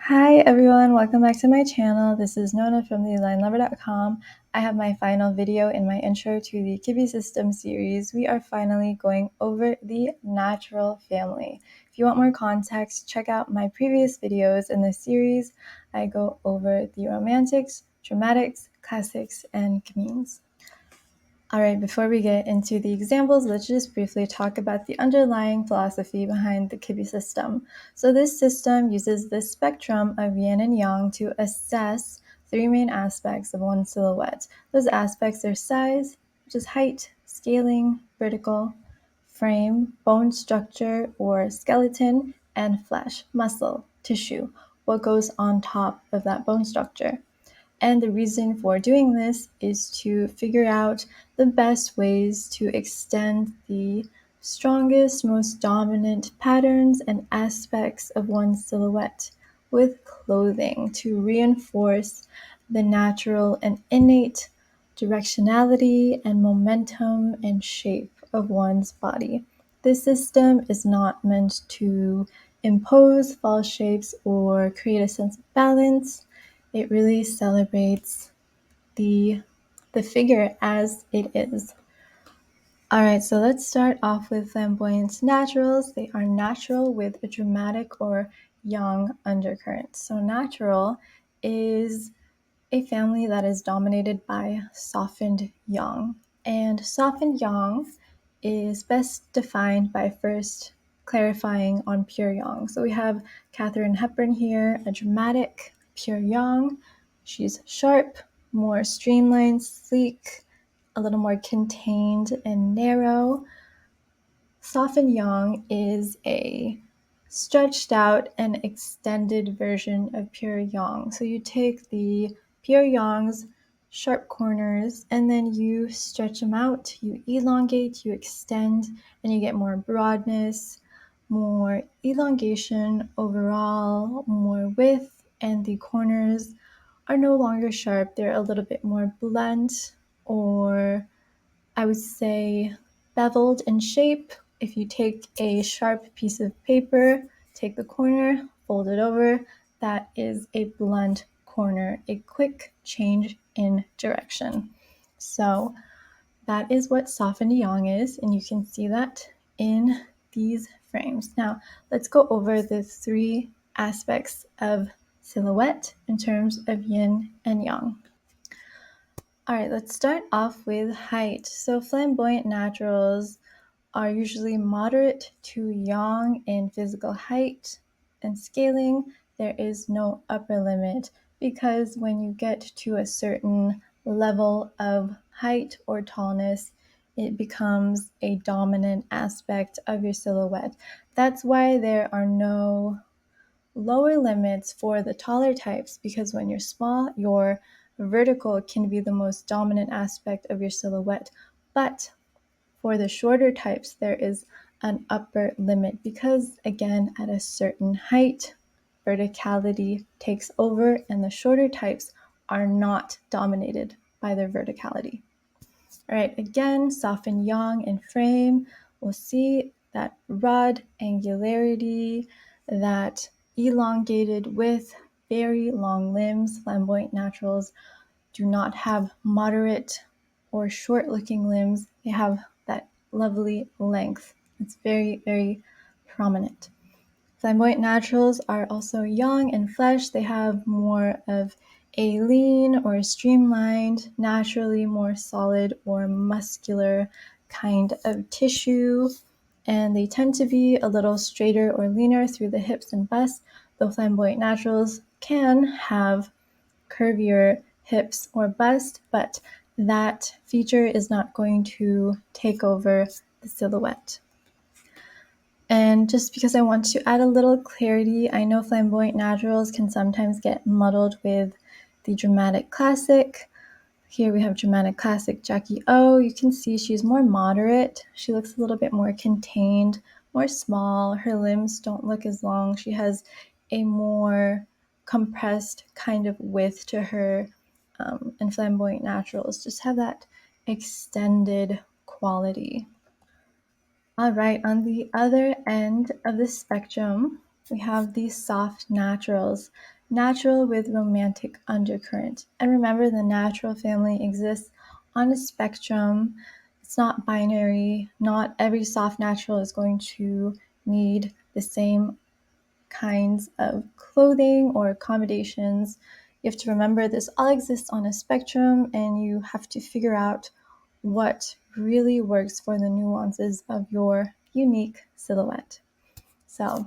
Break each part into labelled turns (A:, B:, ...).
A: Hi everyone, welcome back to my channel. This is Nona from designlover.com. I have my final video in my intro to the Kibbe system series. We are finally going over the natural family. If you want more context, check out my previous videos in this series. I go over the romantics, dramatics, classics, and communes. Alright, before we get into the examples, let's just briefly talk about the underlying philosophy behind the Kibbe system. So this system uses the spectrum of yin and yang to assess three main aspects of one silhouette. Those aspects are size, which is height, scaling, vertical, frame, bone structure or skeleton, and flesh, muscle, tissue, what goes on top of that bone structure. And the reason for doing this is to figure out the best ways to extend the strongest, most dominant patterns and aspects of one's silhouette with clothing to reinforce the natural and innate directionality and momentum and shape of one's body. This system is not meant to impose false shapes or create a sense of balance. It really celebrates the figure as it is. Alright, so let's start off with flamboyant naturals. They are natural with a dramatic or yang undercurrent. So natural is a family that is dominated by softened yang. And softened yang is best defined by first clarifying on pure yang. So we have Katharine Hepburn here, a dramatic pure yang. She's sharp, more streamlined, sleek, a little more contained and narrow. Softened yang is a stretched out and extended version of pure yang. So you take the pure yang's sharp corners and then you stretch them out, you elongate, you extend, and you get more broadness, more elongation overall, more width, and the corners are no longer sharp. They're a little bit more blunt, or I would say beveled in shape. If you take a sharp piece of paper, take the corner, fold it over, that is a blunt corner, a quick change in direction. So that is what softened yang is, and you can see that in these frames. Now, let's go over the three aspects of silhouette in terms of yin and yang. All right, let's start off with height. So flamboyant naturals are usually moderate to yang in physical height and scaling. There is no upper limit because when you get to a certain level of height or tallness, it becomes a dominant aspect of your silhouette. That's why there are no lower limits for the taller types, because when you're small, your vertical can be the most dominant aspect of your silhouette. But for the shorter types, there is an upper limit because, again, at a certain height, verticality takes over, and the shorter types are not dominated by their verticality. All right, again, soften yang and frame. We'll see that rod angularity, that elongated width, very long limbs. Flamboyant naturals do not have moderate or short looking limbs. They have that lovely length. It's very, very prominent. Flamboyant naturals are also yang and flesh. They have more of a lean or streamlined, naturally more solid or muscular kind of tissue. And they tend to be a little straighter or leaner through the hips and bust, though flamboyant naturals can have curvier hips or bust, but that feature is not going to take over the silhouette. And just because I want to add a little clarity, I know flamboyant naturals can sometimes get muddled with the dramatic classic. Here we have dramatic classic Jackie O. You can see she's more moderate. She looks a little bit more contained, more small. Her limbs don't look as long. She has a more compressed kind of width to her. And flamboyant naturals just have that extended quality. All right, on the other end of the spectrum, we have these soft naturals, natural with romantic undercurrent. And remember, the natural family exists on a spectrum. It's not binary. Not every soft natural is going to need the same kinds of clothing or accommodations. You have to remember this all exists on a spectrum, and you have to figure out what really works for the nuances of your unique silhouette. So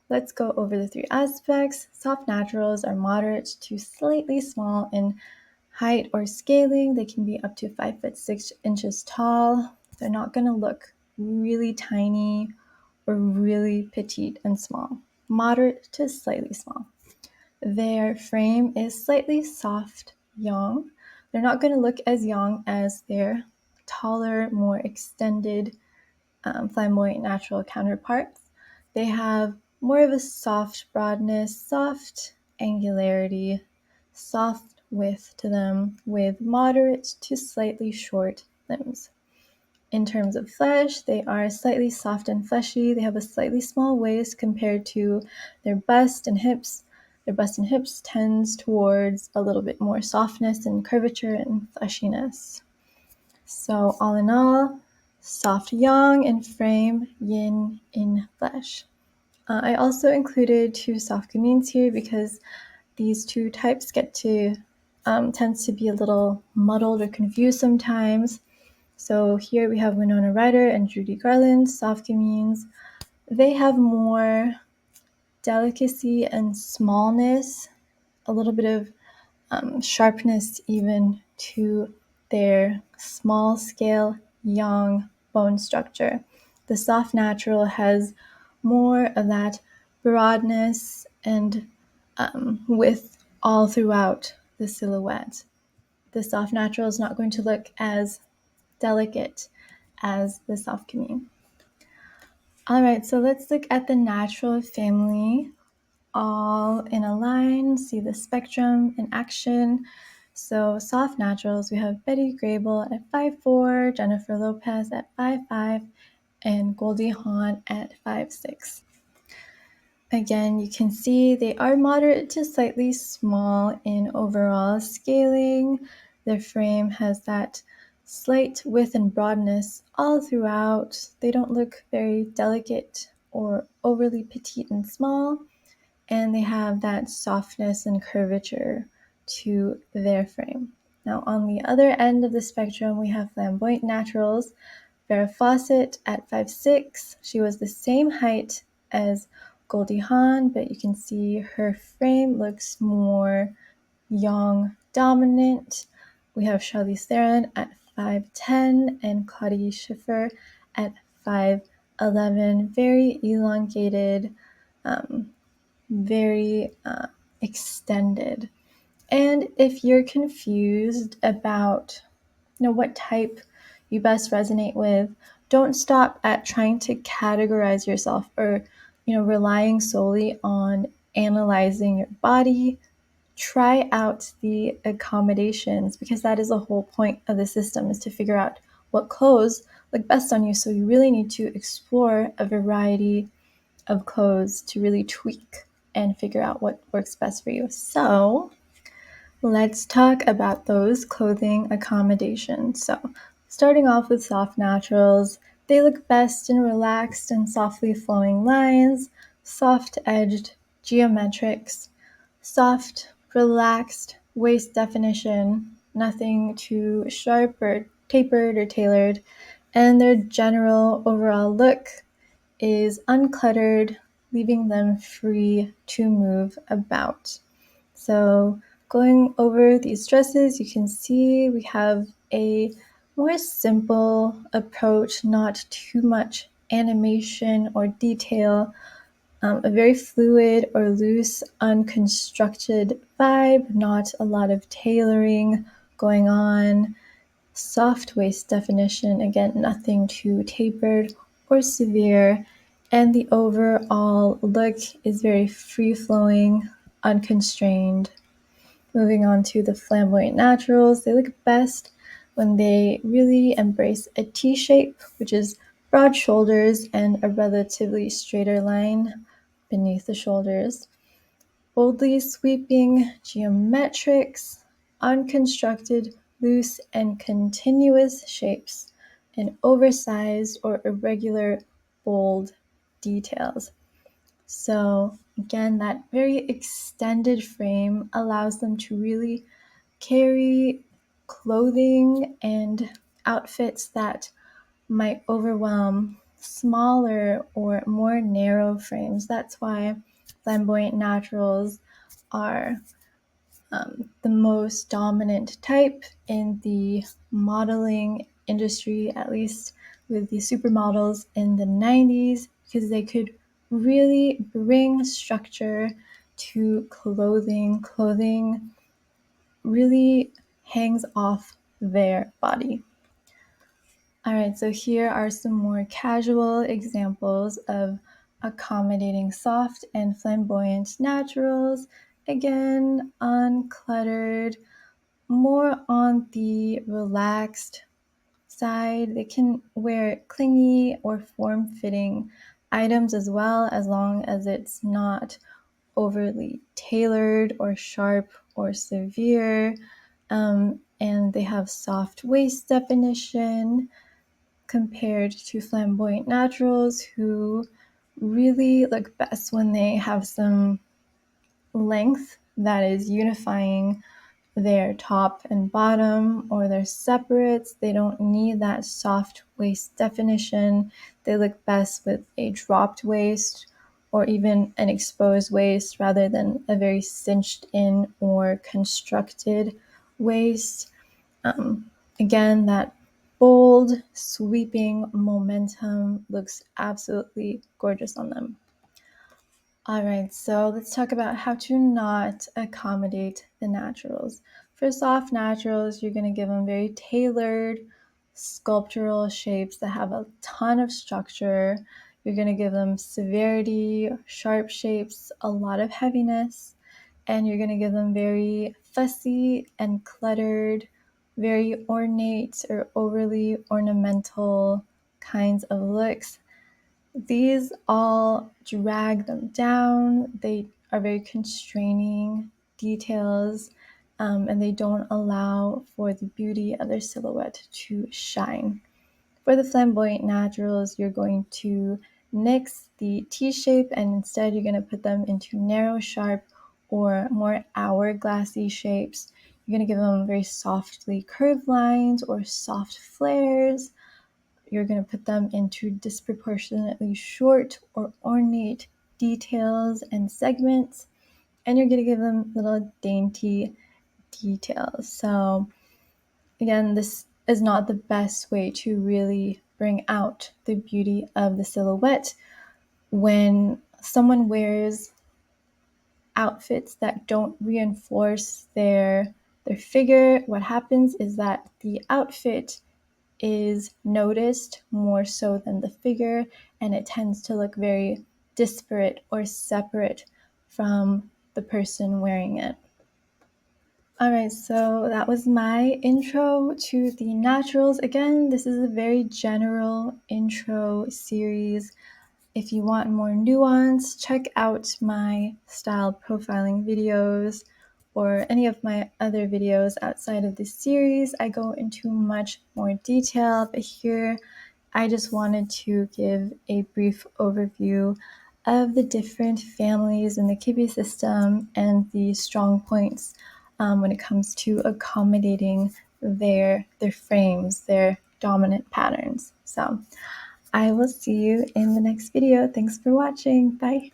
A: let's go over the three aspects. Soft naturals are moderate to slightly small in height or scaling. They can be up to 5'6" tall. They're not going to look really tiny or really petite and small. Moderate to slightly small. Their frame is slightly soft, young. They're not going to look as young as their taller, more extended flamboyant natural counterparts. They have more of a soft broadness, soft angularity, soft width to them, with moderate to slightly short limbs. In terms of flesh, they are slightly soft and fleshy. They have a slightly small waist compared to their bust and hips. Their bust and hips tends towards a little bit more softness and curvature and fleshiness. So all in all, soft yang in frame, yin in flesh. I also included two soft kamins here because these two types tends to be a little muddled or confused sometimes. So here we have Winona Ryder and Judy Garland, soft kamins. They have more delicacy and smallness, a little bit of sharpness even to their small scale young bone structure. The soft natural has more of that broadness and width all throughout the silhouette. The soft natural is not going to look as delicate as the soft kamin. All right, so let's look at the natural family all in a line, see the spectrum in action. So soft naturals, we have Betty Grable at 5'4", Jennifer Lopez at 5'5", and Goldie Hawn at 5'6". Again, you can see they are moderate to slightly small in overall scaling. Their frame has that slight width and broadness all throughout. They don't look very delicate or overly petite and small, and they have that softness and curvature to their frame. Now, on the other end of the spectrum, we have Flamboyant Naturals. Farrah Fawcett at 5'6". She was the same height as Goldie Hawn, but you can see her frame looks more young dominant. We have Charlize Theron at 5'10" and Claudia Schiffer at 5'11". Very elongated, very extended. And if you're confused about what type you best resonate with, don't stop at trying to categorize yourself or relying solely on analyzing your body. Try out the accommodations, because that is the whole point of the system, is to figure out what clothes look best on you. So you really need to explore a variety of clothes to really tweak and figure out what works best for you. So let's talk about those clothing accommodations. So starting off with soft naturals, they look best in relaxed and softly flowing lines, soft-edged geometrics, soft, relaxed waist definition, nothing too sharp or tapered or tailored, and their general overall look is uncluttered, leaving them free to move about. So going over these dresses, you can see we have a more simple approach, not too much animation or detail, a very fluid or loose, unconstructed vibe, not a lot of tailoring going on. Soft waist definition, again, nothing too tapered or severe, and the overall look is very free-flowing, unconstrained. Moving on to the flamboyant naturals, they look best when they really embrace a T-shape, which is broad shoulders and a relatively straighter line, beneath the shoulders. Boldly sweeping geometrics, unconstructed, loose, and continuous shapes, and oversized or irregular, bold details. So again, that very extended frame allows them to really carry clothing and outfits that might overwhelm smaller or more narrow frames. That's why flamboyant naturals are the most dominant type in the modeling industry, at least with the supermodels in the 90s, because they could really bring structure to clothing. Clothing really hangs off their body. All right, so here are some more casual examples of accommodating soft and flamboyant naturals. Again, uncluttered, more on the relaxed side. They can wear clingy or form-fitting items as well, as long as it's not overly tailored or sharp or severe. And they have soft waist definition compared to flamboyant naturals, who really look best when they have some length that is unifying their top and bottom, or their separates. They don't need that soft waist definition. They look best with a dropped waist or even an exposed waist rather than a very cinched in or constructed waist. Again, that bold, sweeping momentum looks absolutely gorgeous on them. All right, so let's talk about how to not accommodate the naturals. For soft naturals, you're going to give them very tailored sculptural shapes that have a ton of structure. You're going to give them severity, sharp shapes, a lot of heaviness, and you're going to give them very fussy and cluttered, very ornate or overly ornamental kinds of looks. These all drag them down. They are very constraining details, and they don't allow for the beauty of their silhouette to shine. For the flamboyant naturals, you're going to nix the T-shape, and instead you're going to put them into narrow, sharp, or more hourglassy shapes. You're going to give them very softly curved lines or soft flares. You're going to put them into disproportionately short or ornate details and segments, and you're going to give them little dainty details. So again, this is not the best way to really bring out the beauty of the silhouette. When someone wears outfits that don't reinforce their figure, what happens is that the outfit is noticed more so than the figure, and it tends to look very disparate or separate from the person wearing it. All right, so that was my intro to the naturals. Again, this is a very general intro series. If you want more nuance, check out my style profiling videos or any of my other videos outside of this series. I go into much more detail, but here I just wanted to give a brief overview of the different families in the Kibbe system and the strong points when it comes to accommodating their frames, their dominant patterns. So I will see you in the next video. Thanks for watching. Bye.